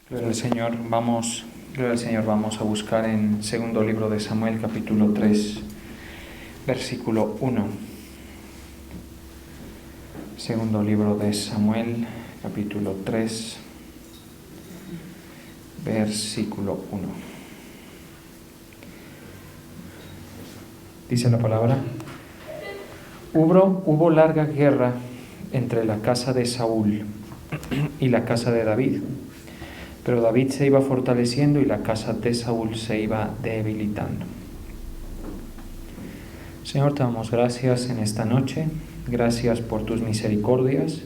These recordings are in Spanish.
Gloria al Señor, vamos a buscar en segundo libro de Samuel, capítulo 3, versículo 1. Segundo libro de Samuel, capítulo 3, versículo 1. Dice la palabra: Hubo larga guerra entre la casa de Saúl y la casa de David. Pero David se iba fortaleciendo y la casa de Saúl se iba debilitando. Señor, te damos gracias en esta noche. Gracias por tus misericordias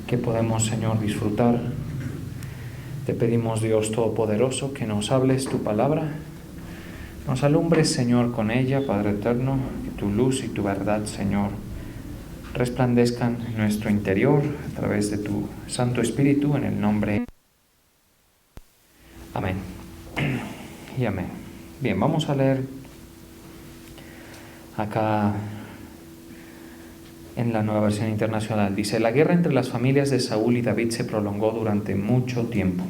que podemos, Señor, disfrutar. Te pedimos, Dios Todopoderoso, que nos hables tu palabra. Nos alumbres, Señor, con ella, Padre eterno, que tu luz y tu verdad, Señor, resplandezcan en nuestro interior a través de tu Santo Espíritu, en el nombre. Amén y amén. Bien, vamos a leer acá en la Nueva Versión Internacional. Dice: la guerra entre las familias de Saúl y David se prolongó durante mucho tiempo.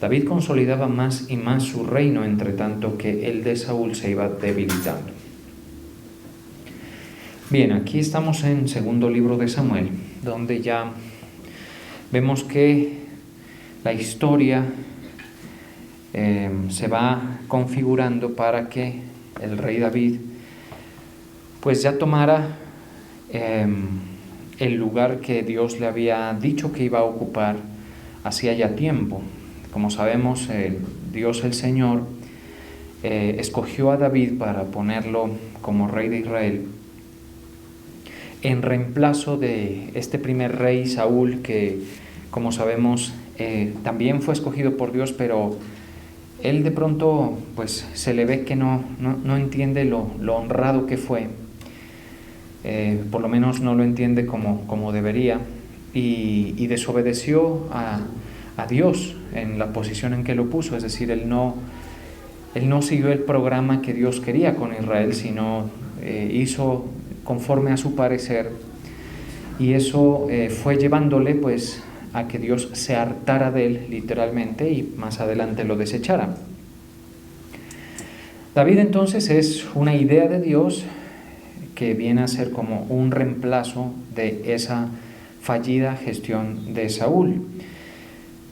David consolidaba más y más su reino, entre tanto que el de Saúl se iba debilitando. Bien, aquí estamos en segundo libro de Samuel, donde ya vemos que la historia se va configurando para que el rey David pues ya tomara el lugar que Dios le había dicho que iba a ocupar hacía ya tiempo. Como sabemos, Dios el Señor escogió a David para ponerlo como rey de Israel en reemplazo de este primer rey Saúl, que como sabemos también fue escogido por Dios, pero él de pronto pues se le ve que no entiende lo honrado que fue, por lo menos no lo entiende como debería, y desobedeció a Dios en la posición en que lo puso. Es decir, él no siguió el programa que Dios quería con Israel, sino hizo conforme a su parecer, y eso fue llevándole pues a que Dios se hartara de él literalmente y más adelante lo desechara. David entonces es una idea de Dios que viene a ser como un reemplazo de esa fallida gestión de Saúl.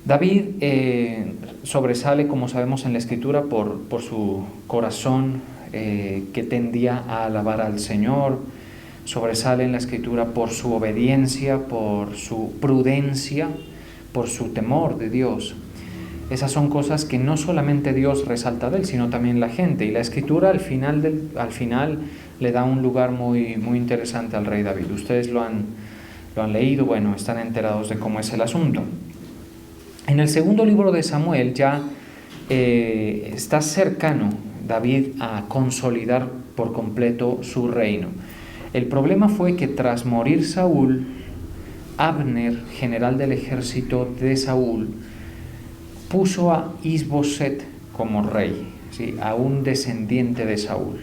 David sobresale, como sabemos en la Escritura, por su corazón que tendía a alabar al Señor. Sobresale en la Escritura por su obediencia, por su prudencia, por su temor de Dios. Esas son cosas que no solamente Dios resalta de él, sino también la gente. Y la Escritura al final le da un lugar muy, muy interesante al rey David. Ustedes lo han leído, bueno, están enterados de cómo es el asunto. En el segundo libro de Samuel ya está cercano David a consolidar por completo su reino. El problema fue que tras morir Saúl, Abner, general del ejército de Saúl, puso a Isboset como rey, ¿sí?, a un descendiente de Saúl.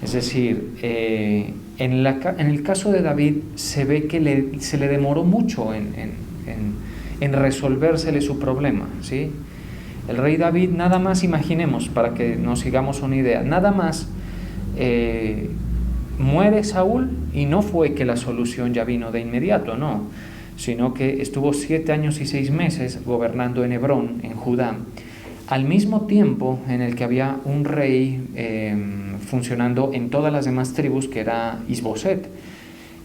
Es decir, en el caso de David se ve que se le demoró mucho en resolvérsele su problema, ¿sí? El rey David, nada más, imaginemos, para que nos sigamos una idea, nada más muere Saúl, y no fue que la solución ya vino de inmediato, no, sino que estuvo 7 años y 6 meses gobernando en Hebrón, en Judá, al mismo tiempo en el que había un rey funcionando en todas las demás tribus, que era Isboset,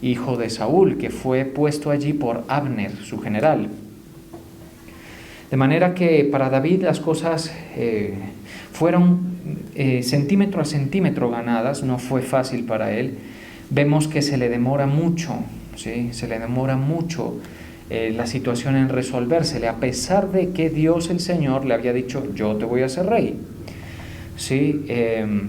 hijo de Saúl, que fue puesto allí por Abner, su general. De manera que para David las cosas fueron centímetro a centímetro ganadas. No fue fácil para él. Vemos que se le demora mucho, ¿sí? Se le demora mucho la situación en resolvérsele, a pesar de que Dios el Señor le había dicho: yo te voy a hacer rey. ¿Sí?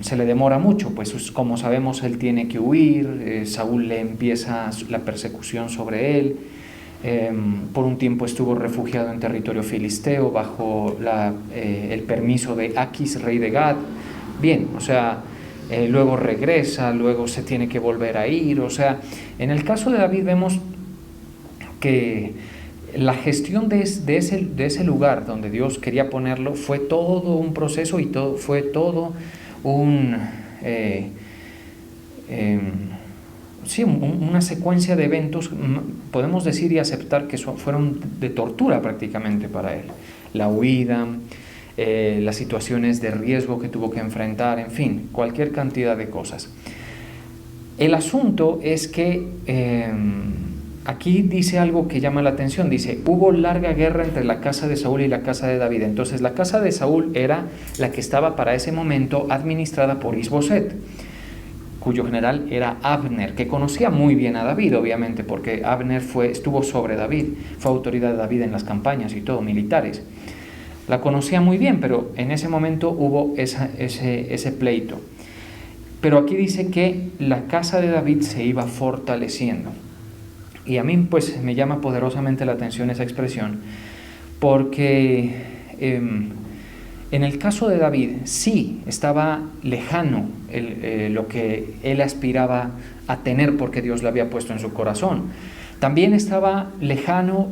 Se le demora mucho, pues como sabemos él tiene que huir. Saúl le empieza la persecución sobre él. Por un tiempo estuvo refugiado en territorio filisteo bajo el permiso de Aquis, rey de Gad. Bien, o sea, luego regresa, luego se tiene que volver a ir. O sea, en el caso de David vemos que la gestión de ese lugar donde Dios quería ponerlo fue todo un proceso y fue todo una secuencia de eventos, podemos decir y aceptar que fueron de tortura prácticamente para él. La huida, las situaciones de riesgo que tuvo que enfrentar, en fin, cualquier cantidad de cosas. El asunto es que aquí dice algo que llama la atención, dice, hubo larga guerra entre la casa de Saúl y la casa de David. Entonces la casa de Saúl era la que estaba para ese momento administrada por Isboset, cuyo general era Abner, que conocía muy bien a David, obviamente, porque Abner estuvo sobre David, fue autoridad de David en las campañas y todo, militares. La conocía muy bien, pero en ese momento hubo ese pleito. Pero aquí dice que la casa de David se iba fortaleciendo. Y a mí pues me llama poderosamente la atención esa expresión, porque en el caso de David sí estaba lejano lo que él aspiraba a tener porque Dios lo había puesto en su corazón. También estaba lejano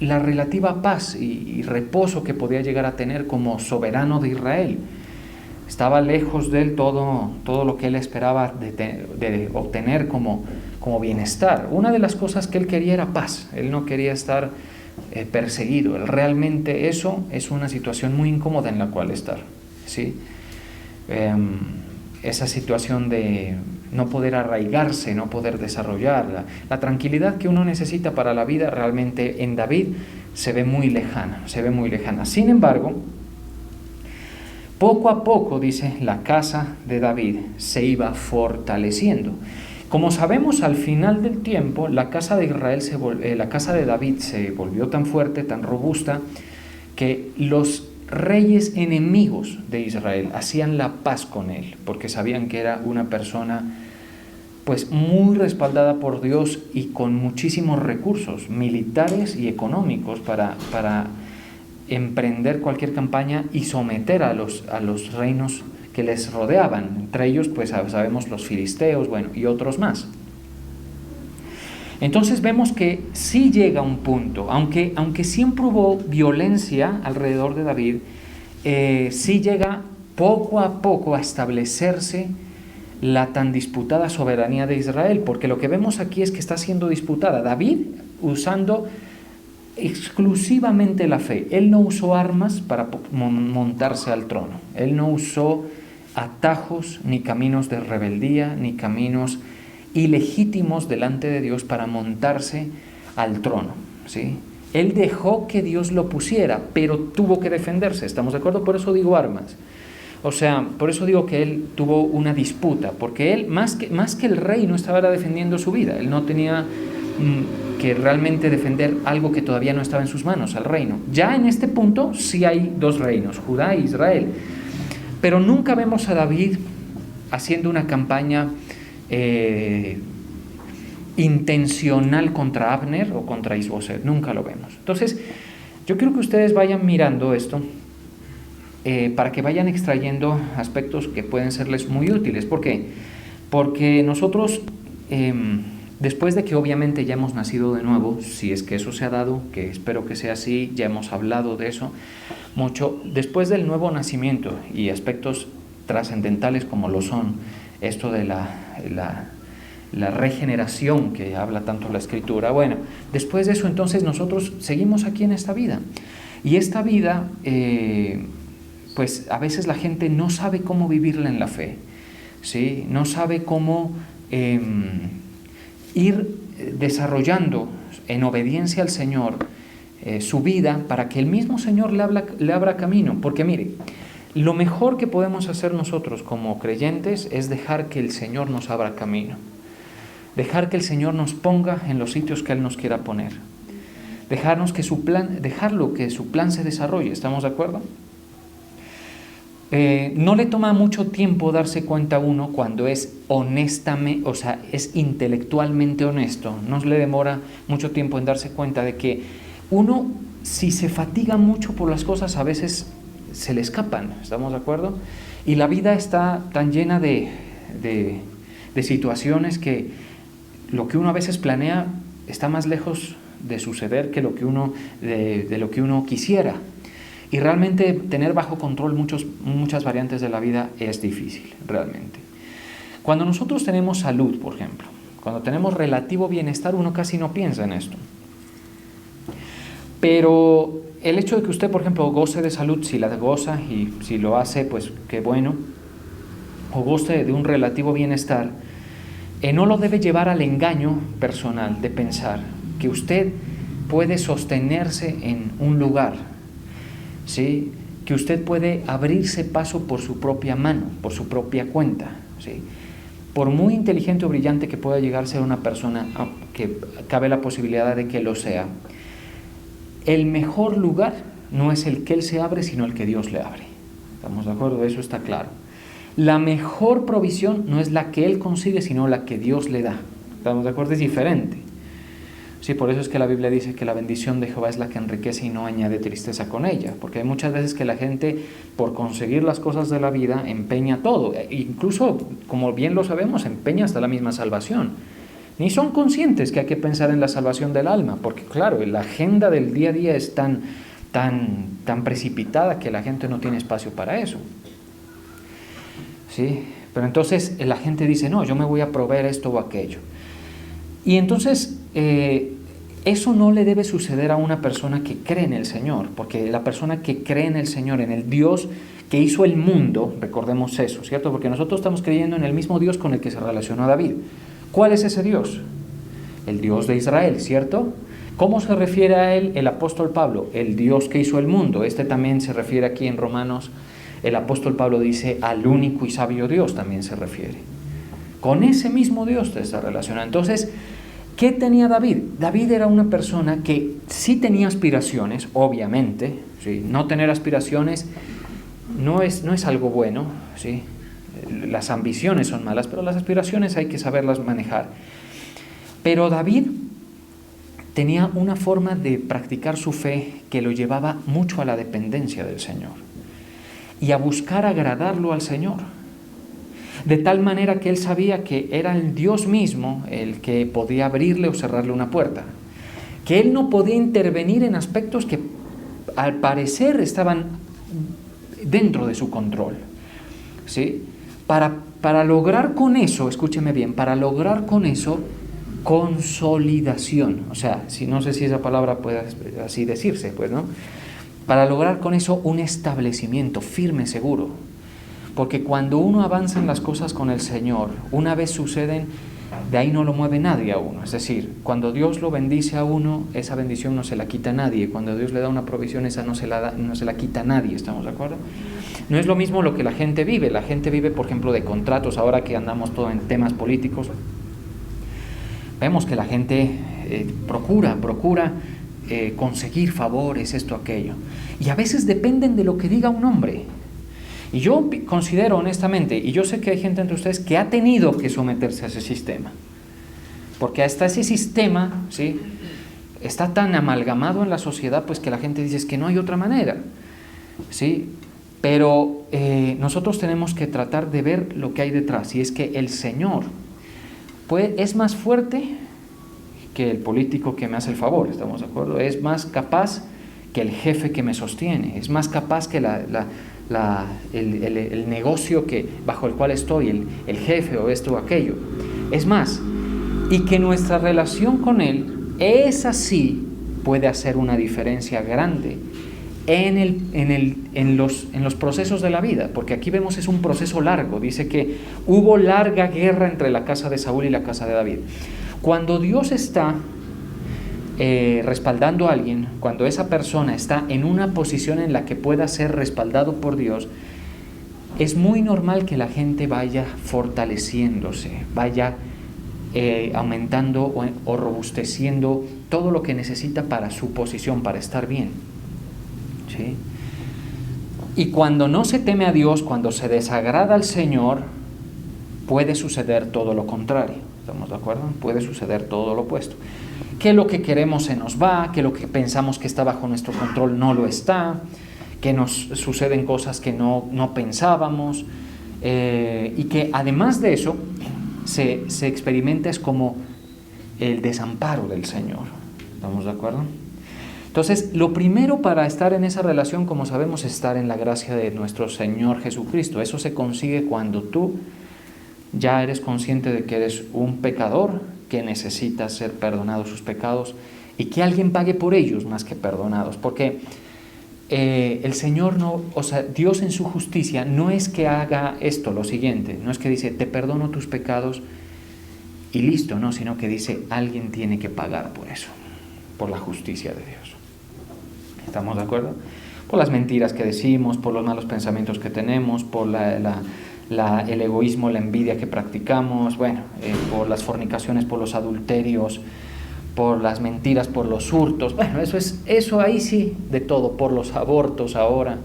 la relativa paz y reposo que podía llegar a tener como soberano de Israel. Estaba lejos de él todo lo que él esperaba de obtener como bienestar. Una de las cosas que él quería era paz. Él no quería estar perseguido. Realmente eso es una situación muy incómoda en la cual estar, ¿sí? Esa situación de no poder arraigarse, no poder desarrollar la tranquilidad que uno necesita para la vida, realmente en David se ve muy lejana. Sin embargo, poco a poco, dice, la casa de David se iba fortaleciendo. Como sabemos, al final del tiempo, la casa de la casa de David se volvió tan fuerte, tan robusta, que los reyes enemigos de Israel hacían la paz con él, porque sabían que era una persona pues muy respaldada por Dios y con muchísimos recursos militares y económicos para emprender cualquier campaña y someter a los reinos que les rodeaban, entre ellos pues sabemos los filisteos, bueno, y otros más. Entonces vemos que sí llega un punto, aunque siempre hubo violencia alrededor de David, sí llega poco a poco a establecerse la tan disputada soberanía de Israel, porque lo que vemos aquí es que está siendo disputada David usando exclusivamente la fe. Él no usó armas para montarse al trono, él no usó atajos ni caminos de rebeldía ni caminos ilegítimos delante de Dios para montarse al trono, ¿sí? Él dejó que Dios lo pusiera, pero tuvo que defenderse, ¿estamos de acuerdo? Por eso digo armas. O sea, por eso digo que él tuvo una disputa, porque él, más que el rey, no estaba defendiendo su vida. Él no tenía que realmente defender algo que todavía no estaba en sus manos, al reino. Ya en este punto sí hay dos reinos, Judá e Israel. Pero nunca vemos a David haciendo una campaña intencional contra Abner o contra Isboset. Nunca lo vemos. Entonces, yo quiero que ustedes vayan mirando esto para que vayan extrayendo aspectos que pueden serles muy útiles. ¿Por qué? Porque nosotros, después de que obviamente ya hemos nacido de nuevo, si es que eso se ha dado, que espero que sea así, ya hemos hablado de eso mucho, después del nuevo nacimiento y aspectos trascendentales como lo son esto de la regeneración que habla tanto la Escritura, bueno, después de eso entonces nosotros seguimos aquí en esta vida. Y esta vida, pues a veces la gente no sabe cómo vivirla en la fe, ¿sí? No sabe cómo ir desarrollando en obediencia al Señor su vida para que el mismo Señor le abra camino. Porque mire, lo mejor que podemos hacer nosotros como creyentes es dejar que el Señor nos abra camino, dejar que el Señor nos ponga en los sitios que Él nos quiera poner, dejarlo que su plan se desarrolle. ¿Estamos de acuerdo? No le toma mucho tiempo darse cuenta a uno cuando es honestamente, o sea, es intelectualmente honesto. No le demora mucho tiempo en darse cuenta de que uno, si se fatiga mucho por las cosas, a veces se le escapan. ¿Estamos de acuerdo? Y la vida está tan llena de situaciones que lo que uno a veces planea está más lejos de suceder que de lo que uno quisiera. Y realmente tener bajo control muchas variantes de la vida es difícil, realmente. Cuando nosotros tenemos salud, por ejemplo, cuando tenemos relativo bienestar, uno casi no piensa en esto. Pero el hecho de que usted, por ejemplo, goce de salud, si la goza y si lo hace, pues qué bueno, o goce de un relativo bienestar, no lo debe llevar al engaño personal de pensar que usted puede sostenerse en un lugar, ¿sí? Que usted puede abrirse paso por su propia mano, por su propia cuenta, ¿sí? Por muy inteligente o brillante que pueda llegar a ser una persona, que cabe la posibilidad de que lo sea, el mejor lugar no es el que él se abre, sino el que Dios le abre. ¿Estamos de acuerdo? Eso está claro. La mejor provisión no es la que él consigue, sino la que Dios le da. ¿Estamos de acuerdo? Es diferente. Sí, por eso es que la Biblia dice que la bendición de Jehová es la que enriquece y no añade tristeza con ella, porque hay muchas veces que la gente, por conseguir las cosas de la vida, empeña todo, incluso, como bien lo sabemos, empeña hasta la misma salvación. Ni son conscientes que hay que pensar en la salvación del alma, porque claro, la agenda del día a día es tan precipitada que la gente no tiene espacio para eso. ¿Sí? Pero entonces la gente dice, no, yo me voy a proveer esto o aquello. Y entonces eso no le debe suceder a una persona que cree en el Señor, porque la persona que cree en el Señor, en el Dios que hizo el mundo, recordemos eso, ¿cierto? Porque nosotros estamos creyendo en el mismo Dios con el que se relacionó David. ¿Cuál es ese Dios? El Dios de Israel, ¿cierto? ¿Cómo se refiere a él el apóstol Pablo? El Dios que hizo el mundo. Este también se refiere aquí en Romanos. El apóstol Pablo dice al único y sabio Dios, también se refiere. Con ese mismo Dios se relaciona. Entonces, ¿qué tenía David? David era una persona que sí tenía aspiraciones, obviamente, ¿sí? No tener aspiraciones no es algo bueno, ¿sí? Las ambiciones son malas, pero las aspiraciones hay que saberlas manejar. Pero David tenía una forma de practicar su fe que lo llevaba mucho a la dependencia del Señor y a buscar agradarlo al Señor. De tal manera que él sabía que era el Dios mismo el que podía abrirle o cerrarle una puerta, que él no podía intervenir en aspectos que al parecer estaban dentro de su control, ¿sí? Para lograr con eso, escúcheme bien, para lograr con eso consolidación, o sea, no sé si esa palabra puede así decirse, pues, ¿no? Para lograr con eso un establecimiento firme, seguro. Porque cuando uno avanza en las cosas con el Señor, una vez suceden, de ahí no lo mueve nadie a uno. Es decir, cuando Dios lo bendice a uno, esa bendición no se la quita a nadie. Cuando Dios le da una provisión, esa no se la quita a nadie. ¿Estamos de acuerdo? No es lo mismo lo que la gente vive. La gente vive, por ejemplo, de contratos. Ahora que andamos todo en temas políticos, vemos que la gente procura conseguir favores, esto, aquello. Y a veces dependen de lo que diga un hombre. Y yo considero honestamente, y yo sé que hay gente entre ustedes que ha tenido que someterse a ese sistema, porque hasta ese sistema, ¿sí?, está tan amalgamado en la sociedad, pues que la gente dice es que no hay otra manera, ¿sí? Pero nosotros tenemos que tratar de ver lo que hay detrás, y es que el Señor es más fuerte que el político que me hace el favor, ¿estamos de acuerdo? Es más capaz que el jefe que me sostiene, es más capaz que el negocio bajo el cual estoy, el jefe o esto o aquello. Es más, y que nuestra relación con Él, esa sí puede hacer una diferencia grande en los procesos de la vida, porque aquí vemos es un proceso largo. Dice que hubo larga guerra entre la casa de Saúl y la casa de David. Cuando Dios está respaldando a alguien, cuando esa persona está en una posición en la que pueda ser respaldado por Dios, es muy normal que la gente vaya fortaleciéndose, vaya aumentando o robusteciendo todo lo que necesita para su posición, para estar bien, ¿sí? Y cuando no se teme a Dios, cuando se desagrada al Señor, puede suceder todo lo contrario. ¿Estamos de acuerdo? Puede suceder todo lo opuesto. Que lo que queremos se nos va, que lo que pensamos que está bajo nuestro control no lo está, que nos suceden cosas que no pensábamos, y que además de eso se experimenta es como el desamparo del Señor, ¿Estamos de acuerdo? Entonces, lo primero para estar en esa relación, como sabemos, es estar en la gracia de nuestro Señor Jesucristo. Eso se consigue cuando tú ya eres consciente de que eres un pecador, que necesita ser perdonado sus pecados y que alguien pague por ellos más que perdonados. Porque el Señor no, o sea, Dios en su justicia no es que haga esto, lo siguiente, no es que dice, te perdono tus pecados y listo, no, sino que dice, alguien tiene que pagar por eso, por la justicia de Dios. ¿Estamos de acuerdo? Por las mentiras que decimos, por los malos pensamientos que tenemos, por el egoísmo, la envidia que practicamos, por las fornicaciones, por los adulterios, por las mentiras, por los hurtos, eso ahí sí, de todo, por los abortos ahora,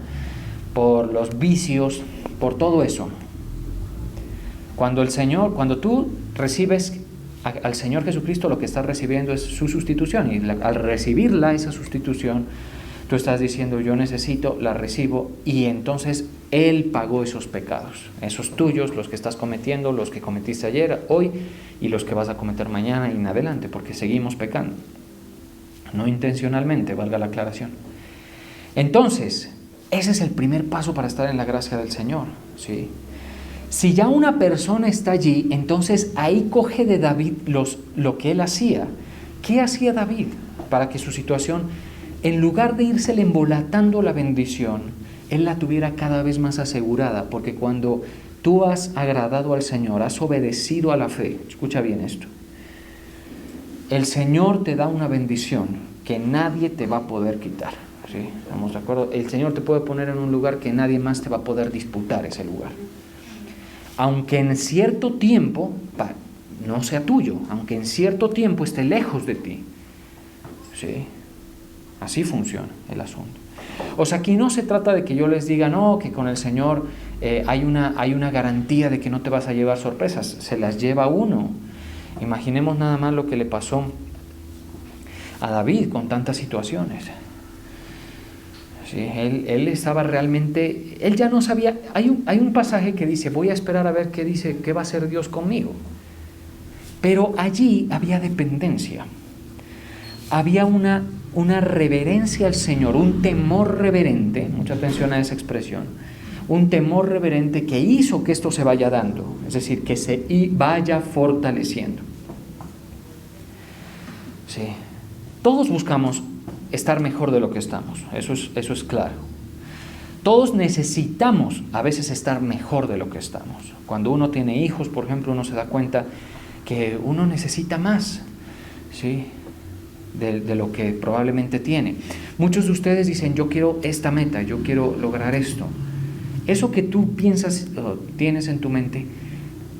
por los vicios, por todo eso. Cuando tú recibes al Señor Jesucristo, lo que estás recibiendo es su sustitución, y al recibirla, esa sustitución, tú estás diciendo, yo necesito, la recibo, y entonces Él pagó esos pecados, esos tuyos, los que estás cometiendo, los que cometiste ayer, hoy, y los que vas a cometer mañana y en adelante, porque seguimos pecando. No intencionalmente, valga la aclaración. Entonces, ese es el primer paso para estar en la gracia del Señor, ¿sí? Si ya una persona está allí, entonces ahí coge de David lo que él hacía. ¿Qué hacía David para que su situación, en lugar de írsele embolatando la bendición, él la tuviera cada vez más asegurada? Porque cuando tú has agradado al Señor, has obedecido a la fe, escucha bien esto, el Señor te da una bendición que nadie te va a poder quitar, ¿sí? ¿Estamos de acuerdo? El Señor te puede poner en un lugar que nadie más te va a poder disputar ese lugar. Aunque en cierto tiempo no sea tuyo, aunque en cierto tiempo esté lejos de ti, ¿sí? Así funciona el asunto. O sea, aquí no se trata de que yo les diga, no, que con el Señor hay una garantía de que no te vas a llevar sorpresas. Se las lleva uno. Imaginemos nada más lo que le pasó a David con tantas situaciones. Sí, él estaba realmente, él ya no sabía. Hay un pasaje que dice, voy a esperar a ver qué va a hacer Dios conmigo. Pero allí había dependencia. Había una reverencia al Señor, un temor reverente, mucha atención a esa expresión, un temor reverente que hizo que esto se vaya dando, es decir, que se vaya fortaleciendo. Sí. Todos buscamos estar mejor de lo que estamos, eso es claro. Todos necesitamos a veces estar mejor de lo que estamos. Cuando uno tiene hijos, por ejemplo, uno se da cuenta que uno necesita más, ¿sí?, de lo que probablemente tiene. Muchos de ustedes dicen, yo quiero esta meta, yo quiero lograr esto. Eso que tú piensas o tienes en tu mente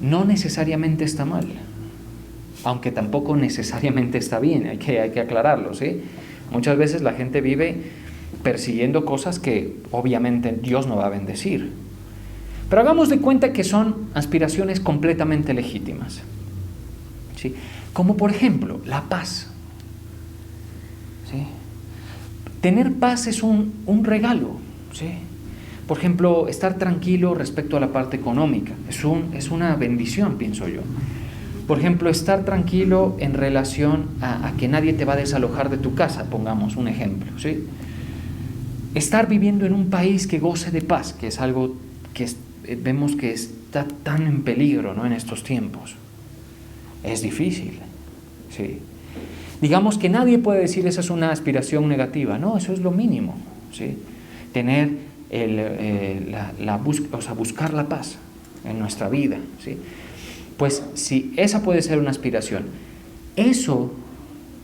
no necesariamente está mal, aunque tampoco necesariamente está bien, hay que aclararlo, ¿sí? Muchas veces la gente vive persiguiendo cosas que obviamente Dios no va a bendecir, pero hagamos de cuenta que son aspiraciones completamente legítimas, ¿sí? Como por ejemplo la paz, ¿sí? Tener paz es un regalo, ¿sí? Por ejemplo, estar tranquilo respecto a la parte económica es una bendición, pienso yo. Por ejemplo, estar tranquilo en relación a que nadie te va a desalojar de tu casa, pongamos un ejemplo, ¿sí? Estar viviendo en un país que goce de paz, que es algo que vemos que está tan en peligro, ¿no?, en estos tiempos. Es difícil, ¿sí? Digamos que nadie puede decir esa es una aspiración negativa, no, eso es lo mínimo, ¿sí? Tener buscar la paz en nuestra vida, ¿sí? Pues si esa puede ser una aspiración, eso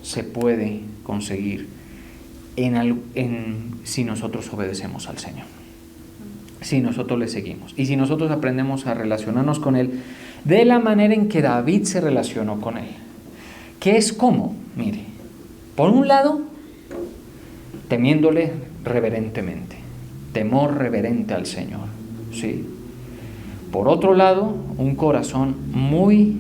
se puede conseguir si nosotros obedecemos al Señor, si nosotros le seguimos y si nosotros aprendemos a relacionarnos con Él de la manera en que David se relacionó con Él. ¿Qué es cómo? Mire, por un lado, temiéndole reverentemente, temor reverente al Señor, ¿sí? Por otro lado, un corazón muy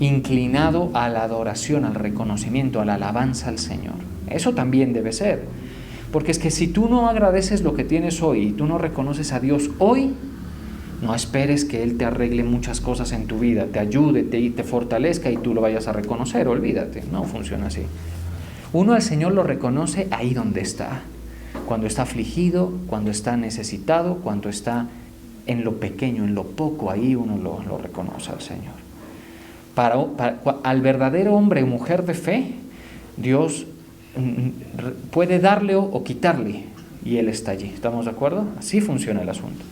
inclinado a la adoración, al reconocimiento, a la alabanza al Señor. Eso también debe ser, porque es que si tú no agradeces lo que tienes hoy y tú no reconoces a Dios hoy, No esperes que Él te arregle muchas cosas en tu vida, te ayude, te fortalezca y tú lo vayas a reconocer. Olvídate, no funciona así. Uno al Señor lo reconoce ahí donde está. Cuando está afligido, cuando está necesitado, cuando está en lo pequeño, en lo poco, ahí uno lo reconoce al Señor. Al verdadero hombre o mujer de fe, Dios puede darle o quitarle y Él está allí. ¿Estamos de acuerdo? Así funciona el asunto.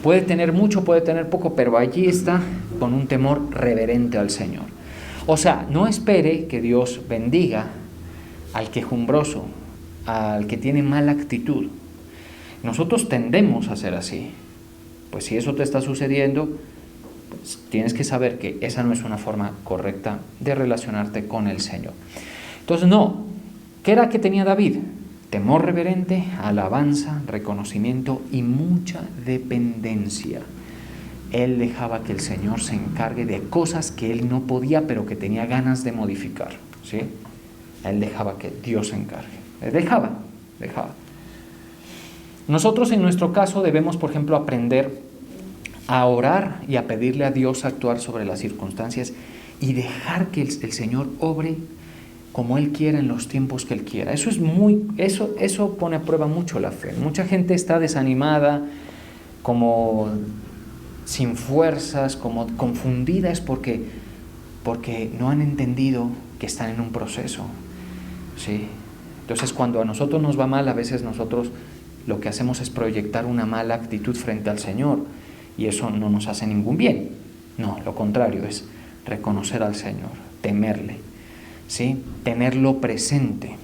Puede tener mucho, puede tener poco, pero allí está con un temor reverente al Señor. O sea, no espere que Dios bendiga al quejumbroso, al que tiene mala actitud. Nosotros tendemos a ser así. Pues si eso te está sucediendo, pues tienes que saber que esa no es una forma correcta de relacionarte con el Señor. Entonces, no. ¿Qué era que tenía David? Temor reverente, alabanza, reconocimiento y mucha dependencia. Él dejaba que el Señor se encargue de cosas que él no podía, pero que tenía ganas de modificar, ¿sí? Él dejaba que Dios se encargue. Él dejaba. Nosotros en nuestro caso debemos, por ejemplo, aprender a orar y a pedirle a Dios actuar sobre las circunstancias y dejar que el Señor obre como Él quiera en los tiempos que Él quiera. Eso pone a prueba mucho la fe. Mucha gente está desanimada, como sin fuerzas, como confundida, es porque no han entendido que están en un proceso, ¿sí? Entonces, cuando a nosotros nos va mal, a veces nosotros lo que hacemos es proyectar una mala actitud frente al Señor, y eso no nos hace ningún bien. No, lo contrario, es reconocer al Señor, temerle, ¿sí? Tenerlo presente.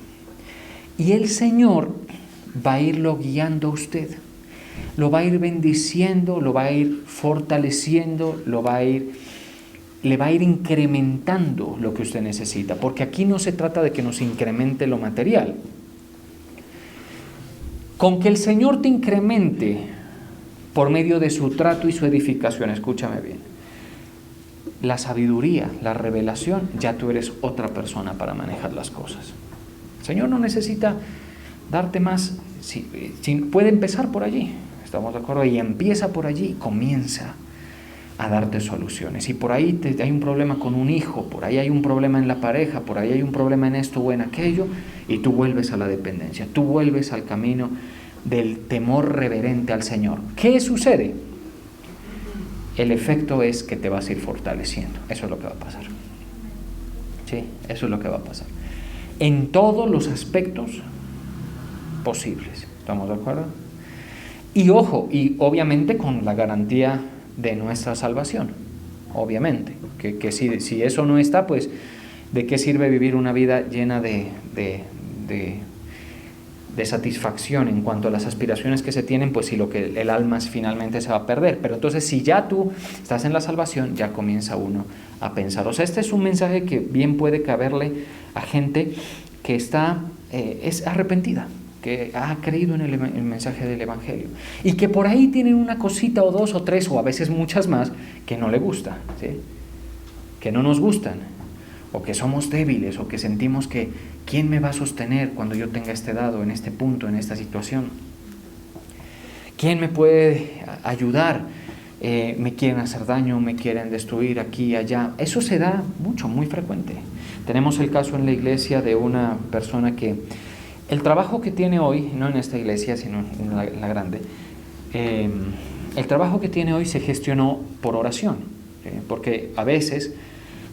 Y el Señor va a irlo guiando a usted, lo va a ir bendiciendo, lo va a ir fortaleciendo, le va a ir incrementando lo que usted necesita, porque aquí no se trata de que nos incremente lo material. Con que el Señor te incremente por medio de su trato y su edificación, escúchame bien, la sabiduría, la revelación, ya tú eres otra persona para manejar las cosas. El Señor no necesita darte más, puede empezar por allí, ¿estamos de acuerdo? Y empieza por allí y comienza a darte soluciones. Y por ahí hay un problema con un hijo, por ahí hay un problema en la pareja, por ahí hay un problema en esto o en aquello, y tú vuelves a la dependencia, tú vuelves al camino del temor reverente al Señor. ¿Qué sucede? El efecto es que te vas a ir fortaleciendo. Eso es lo que va a pasar. Sí, eso es lo que va a pasar. En todos los aspectos posibles. ¿Estamos de acuerdo? Y ojo, y obviamente con la garantía de nuestra salvación. Obviamente. Que si eso no está, pues, ¿de qué sirve vivir una vida llena de satisfacción en cuanto a las aspiraciones que se tienen? Pues si lo que el alma finalmente se va a perder. Pero entonces, si ya tú estás en la salvación, ya comienza uno a pensar. O sea, este es un mensaje que bien puede caberle a gente que es arrepentida, que ha creído en el mensaje del Evangelio y que por ahí tienen una cosita o dos o tres o a veces muchas más que no le gusta, ¿sí? Que no nos gustan, o que somos débiles, o que sentimos que ¿quién me va a sostener cuando yo tenga este dado, en este punto, en esta situación? ¿Quién me puede ayudar? Me quieren hacer daño, me quieren destruir aquí y allá. Eso se da mucho, muy frecuente. Tenemos el caso en la iglesia de una persona que el trabajo que tiene hoy, no en esta iglesia, sino en la grande, el trabajo que tiene hoy se gestionó por oración, porque a veces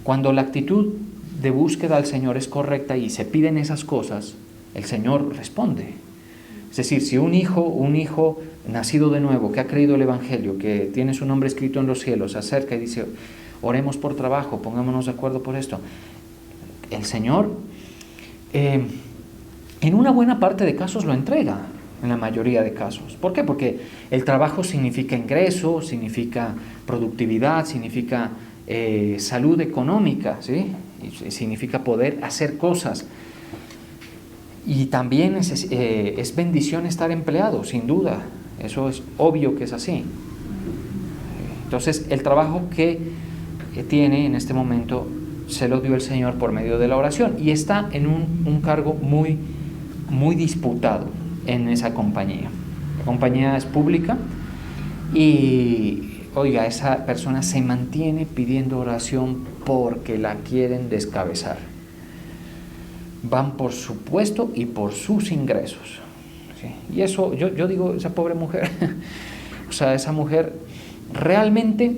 cuando la actitud de búsqueda al Señor es correcta y se piden esas cosas, el Señor responde. Es decir, si un hijo nacido de nuevo, que ha creído el Evangelio, que tiene su nombre escrito en los cielos, se acerca y dice, oremos por trabajo, pongámonos de acuerdo por esto, el Señor en una buena parte de casos lo entrega, en la mayoría de casos. ¿Por qué? Porque el trabajo significa ingreso, significa productividad, significa salud económica, ¿sí? Y significa poder hacer cosas. Y también es bendición estar empleado, sin duda. Eso es obvio que es así. Entonces, el trabajo que tiene en este momento se lo dio el Señor por medio de la oración y está en un cargo muy, muy disputado en esa compañía. La compañía es pública y oiga, esa persona se mantiene pidiendo oración porque la quieren descabezar. Van por su puesto y por sus ingresos, ¿sí? Y eso, yo digo, esa pobre mujer, o sea, esa mujer realmente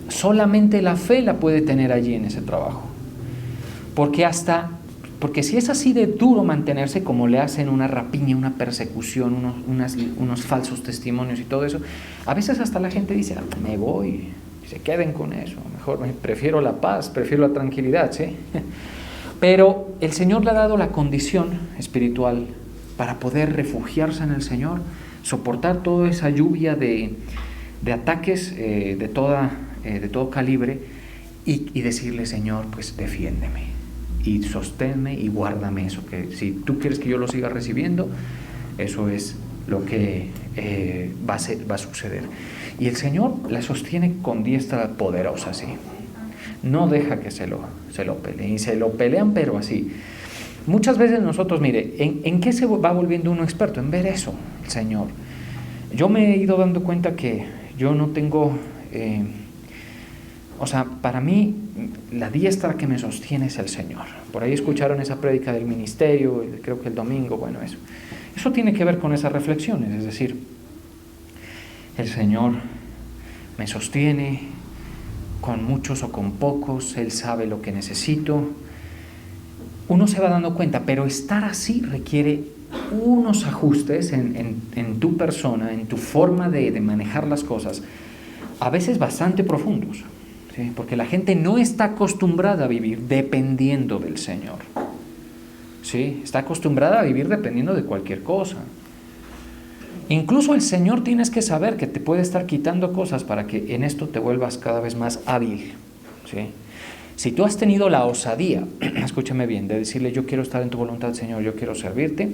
solamente la fe la puede tener allí en ese trabajo. Porque si es así de duro mantenerse, como le hacen una rapiña, una persecución, unos falsos testimonios y todo eso, a veces hasta la gente dice, me voy, se queden con eso, mejor prefiero la paz, prefiero la tranquilidad, ¿sí? Pero el Señor le ha dado la condición espiritual para poder refugiarse en el Señor, soportar toda esa lluvia de ataques de todo calibre y decirle, Señor, pues defiéndeme y sosténme y guárdame eso, que si tú quieres que yo lo siga recibiendo, eso es lo que va a suceder. Y el Señor la sostiene con diestra poderosa, ¿sí? No deja que se lo peleen, y se lo pelean, pero así. Muchas veces nosotros, mire, ¿en qué se va volviendo uno experto? En ver eso, el Señor. Yo me he ido dando cuenta que yo no tengo, para mí, la diestra que me sostiene es el Señor. Por ahí escucharon esa prédica del ministerio, creo que el domingo, bueno, eso tiene que ver con esas reflexiones, es decir, el Señor me sostiene con muchos o con pocos, Él sabe lo que necesito. Uno se va dando cuenta, pero estar así requiere unos ajustes en tu persona, en tu forma de manejar las cosas, a veces bastante profundos, ¿sí? Porque la gente no está acostumbrada a vivir dependiendo del Señor, ¿sí? Está acostumbrada a vivir dependiendo de cualquier cosa. Incluso el Señor tienes que saber que te puede estar quitando cosas para que en esto te vuelvas cada vez más hábil, ¿sí? Si tú has tenido la osadía, escúchame bien, de decirle, yo quiero estar en tu voluntad, Señor, yo quiero servirte,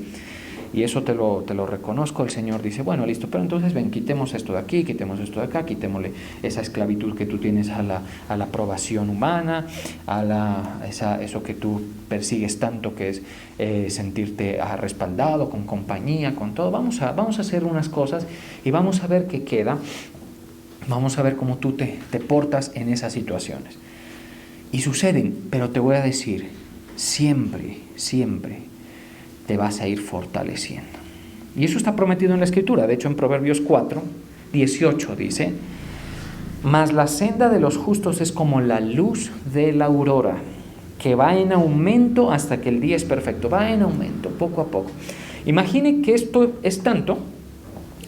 y eso te lo reconozco, el Señor dice, bueno, listo, pero entonces ven, quitemos esto de aquí, quitemos esto de acá, quitémosle esa esclavitud que tú tienes a la aprobación humana, eso que tú persigues tanto, que es sentirte respaldado, con compañía, con todo. Vamos a hacer unas cosas y vamos a ver qué queda, vamos a ver cómo tú te portas en esas situaciones. Y suceden, pero te voy a decir, siempre te vas a ir fortaleciendo. Y eso está prometido en la Escritura. De hecho, en Proverbios 4:18 dice, mas la senda de los justos es como la luz de la aurora, que va en aumento hasta que el día es perfecto. Va en aumento, poco a poco. Imagine que esto es tanto,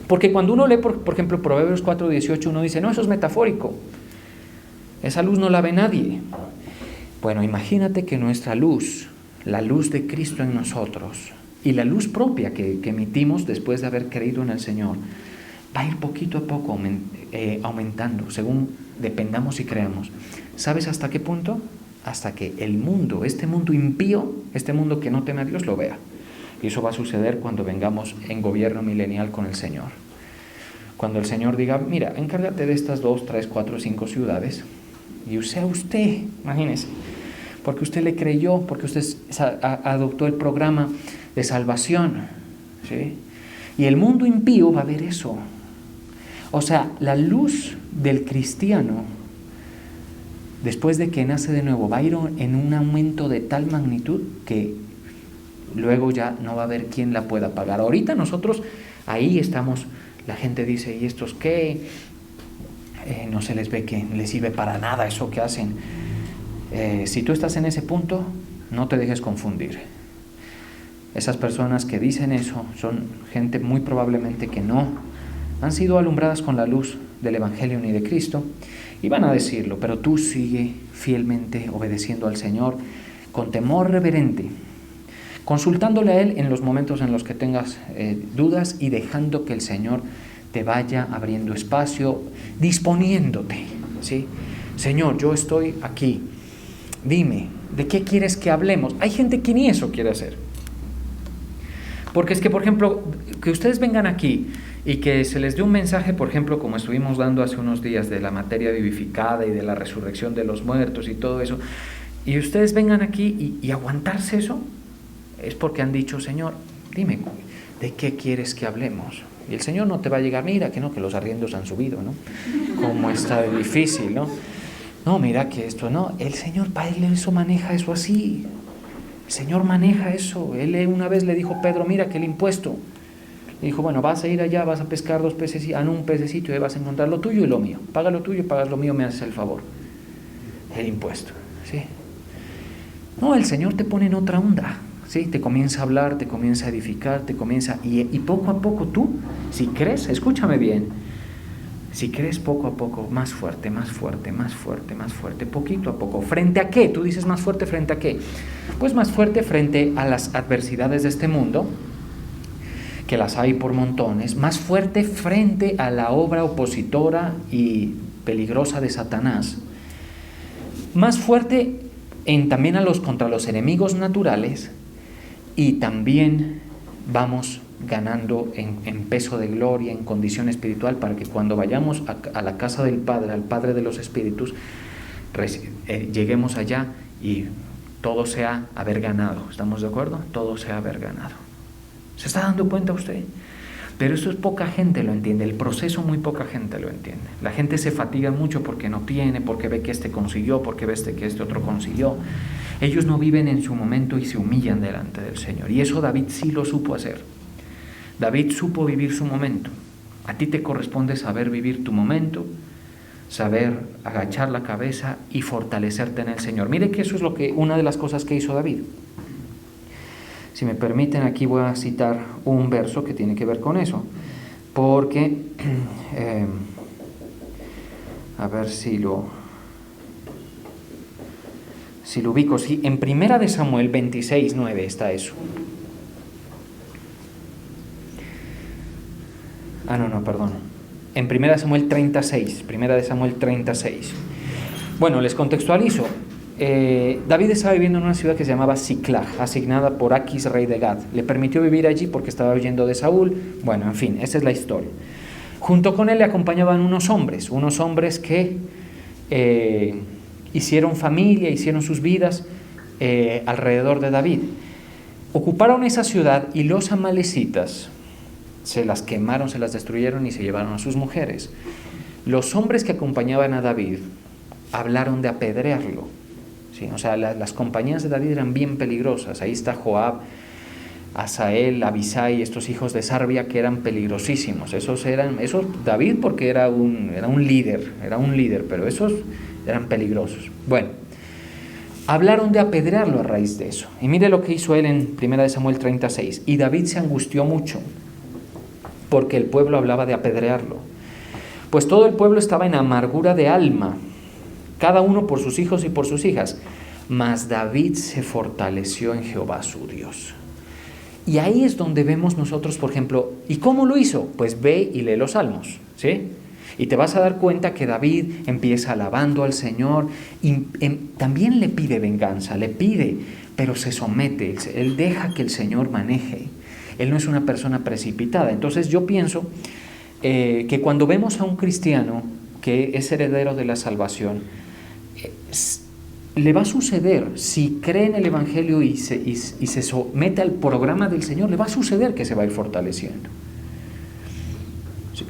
porque cuando uno lee, por ejemplo, Proverbios 4:18, uno dice, no, eso es metafórico. Esa luz no la ve nadie. Bueno, imagínate que nuestra luz, la luz de Cristo en nosotros y la luz propia que emitimos después de haber creído en el Señor, va a ir poquito a poco aumentando según dependamos y creamos. ¿Sabes hasta qué punto? Hasta que el mundo, este mundo impío, este mundo que no teme a Dios, lo vea. Y eso va a suceder cuando vengamos en gobierno milenial con el Señor. Cuando el Señor diga, mira, encárgate de estas 2, 3, 4, 5 ciudades, y sea usted, imagínese, porque usted le creyó, porque usted adoptó el programa de salvación, ¿sí? Y el mundo impío va a ver eso. O sea, la luz del cristiano, después de que nace de nuevo, va a ir en un aumento de tal magnitud que luego ya no va a haber quien la pueda pagar. Ahorita nosotros ahí estamos, la gente dice, ¿y estos qué? No se les ve que les sirve para nada eso que hacen. Si tú estás en ese punto, no te dejes confundir. Esas personas que dicen eso son gente muy probablemente que no han sido alumbradas con la luz del Evangelio ni de Cristo, y van a decirlo, pero tú sigue fielmente obedeciendo al Señor con temor reverente, consultándole a Él en los momentos en los que tengas dudas y dejando que el Señor te vaya abriendo espacio, disponiéndote, ¿sí? Señor, yo estoy aquí, dime, ¿de qué quieres que hablemos? Hay gente que ni eso quiere hacer. Porque es que, por ejemplo, que ustedes vengan aquí y que se les dé un mensaje, por ejemplo, como estuvimos dando hace unos días de la materia vivificada y de la resurrección de los muertos y todo eso, y ustedes vengan aquí y aguantarse eso, es porque han dicho, Señor, dime, ¿de qué quieres que hablemos? Y el Señor no te va a llegar, mira que no, que los arriendos han subido, ¿no? Cómo está difícil, ¿no? No, mira que esto, no, el Señor, Él eso maneja eso así. El Señor maneja eso. Él una vez le dijo a Pedro, mira que el impuesto. Le dijo, bueno, vas a ir allá, vas a pescar 2 peces, un pececito y vas a encontrar lo tuyo y lo mío. Paga lo tuyo, pagas lo mío, me haces el favor. El impuesto, ¿sí? No, el Señor te pone en otra onda, ¿sí? Te comienza a hablar, te comienza a edificar, y poco a poco tú, si crees, escúchame bien, si crees poco a poco, más fuerte, más fuerte, más fuerte, más fuerte, poquito a poco. ¿Frente a qué? Tú dices más fuerte, ¿frente a qué? Pues más fuerte frente a las adversidades de este mundo, que las hay por montones, más fuerte frente a la obra opositora y peligrosa de Satanás, más fuerte también contra los enemigos naturales, y también vamos ganando en peso de gloria, en condición espiritual, para que cuando vayamos a la casa del Padre, al Padre de los Espíritus, lleguemos allá y todo sea haber ganado. ¿Estamos de acuerdo? Todo sea haber ganado. ¿Se está dando cuenta usted? Pero eso es poca gente lo entiende, el proceso muy poca gente lo entiende. La gente se fatiga mucho porque no tiene, porque ve que este consiguió, porque ve que este otro consiguió. Ellos no viven en su momento y se humillan delante del Señor. Y eso David sí lo supo hacer. David supo vivir su momento. A ti te corresponde saber vivir tu momento, saber agachar la cabeza y fortalecerte en el Señor. Mire que eso es una de las cosas que hizo David. Si me permiten, aquí voy a citar un verso que tiene que ver con eso, porque, a ver si lo ubico, sí, en 1 de Samuel 26:9 está eso. Perdón. En 1 de Samuel 36, 1 de Samuel 36. Bueno, les contextualizo. David estaba viviendo en una ciudad que se llamaba Siclag, asignada por Aquis, rey de Gad. Le permitió vivir allí porque estaba huyendo de Saúl. Bueno, en fin, esa es la historia. Junto con él le acompañaban unos hombres que hicieron familia, hicieron sus vidas alrededor de David. Ocuparon esa ciudad y los amalecitas se las quemaron, se las destruyeron y se llevaron a sus mujeres. Los hombres que acompañaban a David hablaron de apedrearlo. Sí, o sea, las compañías de David eran bien peligrosas. Ahí está Joab, Asael, Abisai, estos hijos de Sarbia que eran peligrosísimos. Esos David porque era un líder, pero esos eran peligrosos. Bueno, hablaron de apedrearlo a raíz de eso. Y mire lo que hizo él en 1 Samuel 36. Y David se angustió mucho porque el pueblo hablaba de apedrearlo. Pues todo el pueblo estaba en amargura de alma, cada uno por sus hijos y por sus hijas. Mas David se fortaleció en Jehová su Dios. Y ahí es donde vemos nosotros, por ejemplo, ¿y cómo lo hizo? Pues ve y lee los salmos, ¿sí? Y te vas a dar cuenta que David empieza alabando al Señor y también le pide venganza, pero se somete, él deja que el Señor maneje. Él no es una persona precipitada. Entonces yo pienso que cuando vemos a un cristiano que es heredero de la salvación, le va a suceder, si cree en el Evangelio y se somete al programa del Señor, le va a suceder que se va a ir fortaleciendo.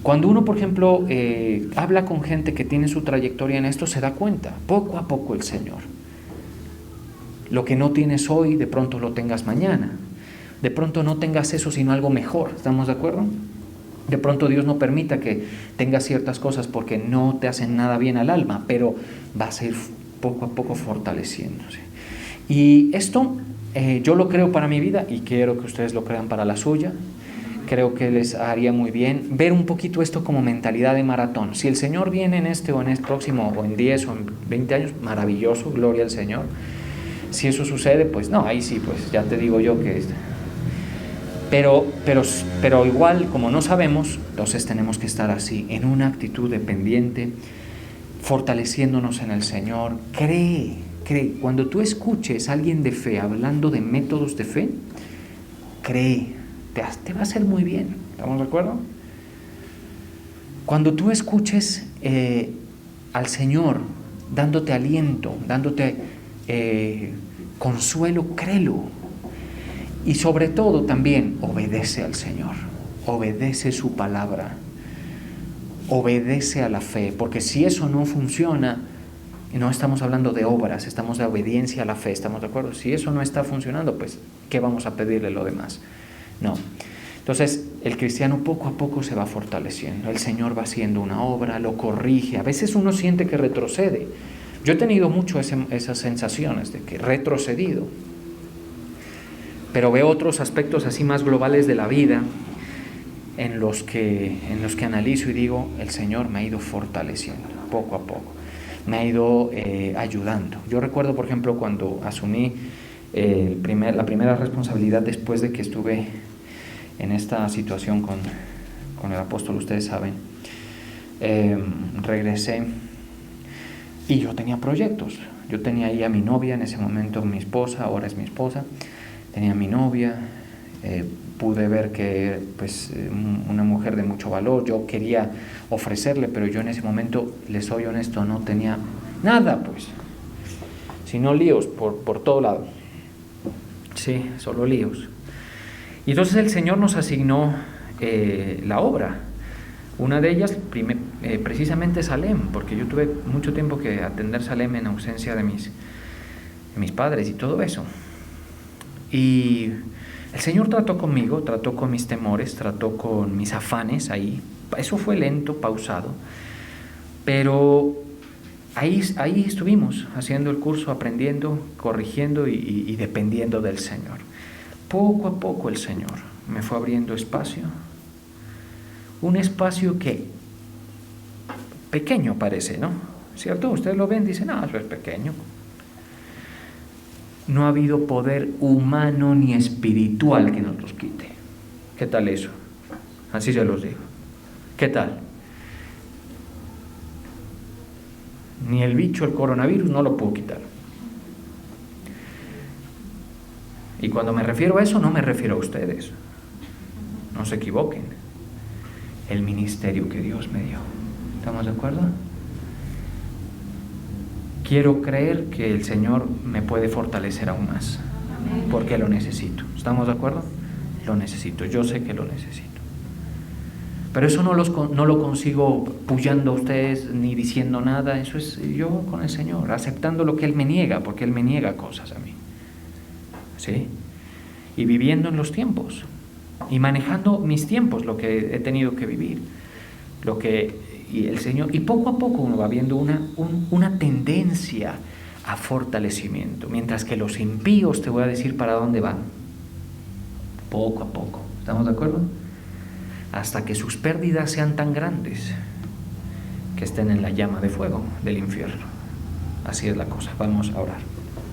Cuando uno, por ejemplo, habla con gente que tiene su trayectoria en esto, se da cuenta, poco a poco el Señor. Lo que no tienes hoy, de pronto lo tengas mañana. De pronto no tengas eso, sino algo mejor. ¿Estamos de acuerdo? De pronto Dios no permita que tengas ciertas cosas porque no te hacen nada bien al alma, pero vas a ir poco a poco fortaleciéndose. Y esto yo lo creo para mi vida y quiero que ustedes lo crean para la suya. Creo que les haría muy bien ver un poquito esto como mentalidad de maratón. Si el Señor viene en este o en el próximo, o en 10 o en 20 años, maravilloso, gloria al Señor. Si eso sucede, pues no, ahí sí, pues ya te digo yo que... Pero igual, como no sabemos, entonces tenemos que estar así, en una actitud dependiente, fortaleciéndonos en el Señor. Cree. Cuando tú escuches a alguien de fe hablando de métodos de fe, cree. Te va a hacer muy bien. ¿Estamos de acuerdo? Cuando tú escuches al Señor dándote aliento, dándote consuelo, créelo. Y sobre todo también obedece al Señor, obedece su palabra, obedece a la fe, porque si eso no funciona, y no estamos hablando de obras, estamos de obediencia a la fe, ¿estamos de acuerdo? Si eso no está funcionando, pues, ¿qué vamos a pedirle lo demás? No. Entonces, el cristiano poco a poco se va fortaleciendo. El Señor va haciendo una obra, lo corrige. A veces uno siente que retrocede. Yo he tenido mucho esas sensaciones de que he retrocedido. Pero veo otros aspectos así más globales de la vida en los que analizo y digo, el Señor me ha ido fortaleciendo poco a poco. Me ha ido ayudando. Yo recuerdo, por ejemplo, cuando asumí la primera responsabilidad después de que estuve en esta situación con el apóstol, ustedes saben, regresé y yo tenía proyectos. Yo tenía ahí a mi novia, en ese momento mi esposa, ahora es mi esposa, tenía a mi novia, pude ver que pues una mujer de mucho valor, yo quería ofrecerle, pero yo en ese momento, les soy honesto, no tenía nada, pues, sino líos por todo lado. Sí, solo líos. Y entonces el Señor nos asignó la obra. Una de ellas, precisamente Salem, porque yo tuve mucho tiempo que atender Salem en ausencia de mis padres y todo eso. Y el Señor trató conmigo, trató con mis temores, trató con mis afanes ahí. Eso fue lento, pausado. Pero ahí estuvimos haciendo el curso, aprendiendo, corrigiendo y dependiendo del Señor. Poco a poco el Señor me fue abriendo espacio. Un espacio que pequeño parece, ¿no? ¿Cierto? Ustedes lo ven y dicen, eso es pequeño. No ha habido poder humano ni espiritual que nos los quite. ¿Qué tal eso? Así se los digo. ¿Qué tal? Ni el bicho, el coronavirus, no lo puedo quitar. Y cuando me refiero a eso, no me refiero a ustedes. No se equivoquen. El ministerio que Dios me dio. ¿Estamos de acuerdo? Quiero creer que el Señor me puede fortalecer aún más, porque lo necesito. ¿Estamos de acuerdo? Lo necesito, yo sé que lo necesito. Pero eso no lo consigo puyando a ustedes ni diciendo nada. Eso es yo con el Señor, aceptando lo que Él me niega, porque Él me niega cosas a mí. ¿Sí? Y viviendo en los tiempos, y manejando mis tiempos, lo que he tenido que vivir, y el Señor, y poco a poco uno va viendo una tendencia a fortalecimiento, mientras que los impíos, te voy a decir para dónde van, poco a poco. ¿Estamos de acuerdo? Hasta que sus pérdidas sean tan grandes que estén en la llama de fuego del infierno. Así es la cosa. Vamos a orar.